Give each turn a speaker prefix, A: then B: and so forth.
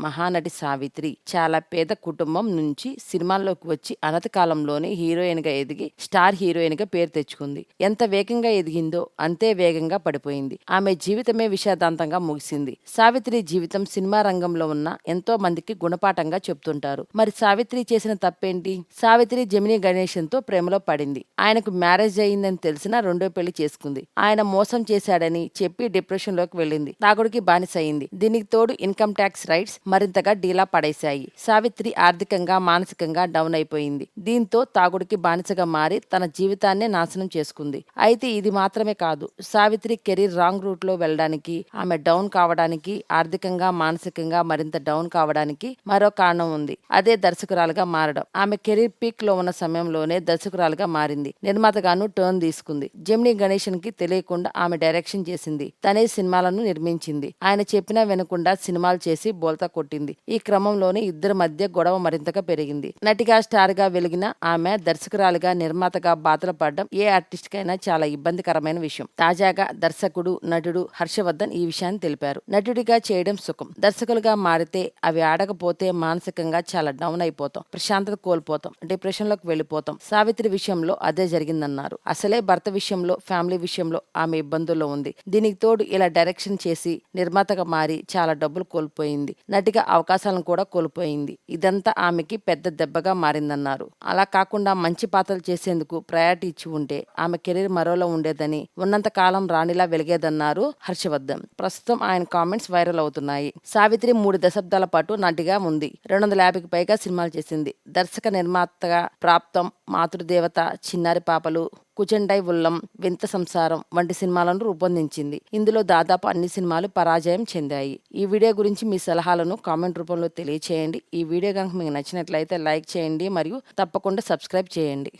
A: మహానటి సావిత్రి చాలా పేద కుటుంబం నుంచి సినిమాల్లోకి వచ్చి అనతి కాలంలోనే హీరోయిన్గా ఎదిగి స్టార్ హీరోయిన్గా పేరు తెచ్చుకుంది. ఎంత వేగంగా ఎదిగిందో అంతే వేగంగా పడిపోయింది. ఆమె జీవితమే విషాదాంతంగా ముగిసింది. సావిత్రి జీవితం సినిమా రంగంలో ఉన్న ఎంతో మందికి గుణపాఠంగా చెప్తుంటారు. మరి సావిత్రి చేసిన తప్పేంటి? సావిత్రి జెమినీ గణేశన్తో ప్రేమలో పడింది. ఆయనకు మ్యారేజ్ అయ్యిందని తెలిసినా రెండో పెళ్లి చేసుకుంది. ఆయన మోసం చేశాడని చెప్పి డిప్రెషన్ లోకి వెళ్ళింది. తాగుడికి బానిస అయింది. దీనికి తోడు ఇన్కమ్ ట్యాక్స్ రైట్స్ మరింతగా డీలా పడేశాయి. సావిత్రి ఆర్థికంగా మానసికంగా డౌన్ అయిపోయింది. దీంతో తాగుడికి బానిసగా మారి తన జీవితాన్నే నాశనం చేసుకుంది. అయితే ఇది మాత్రమే కాదు, సావిత్రి కెరీర్ రాంగ్ రూట్ లో వెళ్ళడానికి, ఆమె డౌన్ కావడానికి, ఆర్థికంగా మానసికంగా మరింత డౌన్ కావడానికి మరో కారణం ఉంది. అదే దర్శకురాలుగా మారడం. ఆమె కెరీర్ పీక్ లో ఉన్న సమయంలోనే దర్శకురాలుగా మారింది. నిర్మాతగాను టర్న్ తీసుకుంది. జెమినీ గణేశన్ కి తెలియకుండా ఆమె డైరెక్షన్ చేసింది. తనే సినిమాలను నిర్మించింది. ఆయన చెప్పినా వినకుండా సినిమాలు చేసి బోల్తా కొట్టింది. ఈ క్రమంలోనే ఇద్దరి మధ్య గొడవ మరింతగా పెరిగింది. నటిగా స్టార్ గా వెలిగిన ఆమె దర్శకురాలిగా నిర్మాతగా బాధలు పడడం ఏ ఆర్టిస్ట్ కైనా చాలా ఇబ్బందికరమైన విషయం. తాజాగా దర్శకుడు నటుడు హర్షవర్ధన్ ఈ విషయాన్ని తెలిపారు. నటుడిగా చేయడం సుఖం, దర్శకులుగా మారితే అవి ఆడకపోతే మానసికంగా చాలా డౌన్ అయిపోతాం, ప్రశాంతత కోల్పోతాం, డిప్రెషన్ లోకి వెళ్ళిపోతాం. సావిత్రి విషయంలో అదే జరిగిందన్నారు. అసలే భర్త విషయంలో, ఫ్యామిలీ విషయంలో ఆమె ఇబ్బందుల్లో ఉంది. దీనికి తోడు ఇలా డైరెక్షన్ చేసి నిర్మాతగా మారి చాలా డబ్బులు కోల్పోయింది. నటిగా అవకాశాలను కూడా కోల్పోయింది. ఇదంతా ఆమెకి పెద్ద దెబ్బగా మారిందన్నారు. అలా కాకుండా మంచి పాత్రలు చేసేందుకు ప్రయారిటీ ఇచ్చి ఉంటే ఆమె కెరీర్ మరోలో ఉండేదని, ఉన్నంత కాలం రాణిలా వెలిగేదన్నారు హర్షవర్ధన్. ప్రస్తుతం ఆయన కామెంట్స్ వైరల్ అవుతున్నాయి. సావిత్రి 3 దశాబ్దాల పాటు నటిగా ఉంది. 250కి పైగా సినిమాలు చేసింది. దర్శక నిర్మాతగా ప్రాప్తం, మాతృదేవత, చిన్నారి పాపలు, కుచండై ఉల్లం, వింత సంసారం వంటి సినిమాలను రూపొందించింది. ఇందులో దాదాపు అన్ని సినిమాలు పరాజయం చెందాయి. ఈ వీడియో గురించి మీ సలహాలను కామెంట్ రూపంలో తెలియచేయండి. ఈ వీడియో కనుక మీకు నచ్చినట్లయితే లైక్ చేయండి మరియు తప్పకుండా సబ్స్క్రైబ్ చేయండి.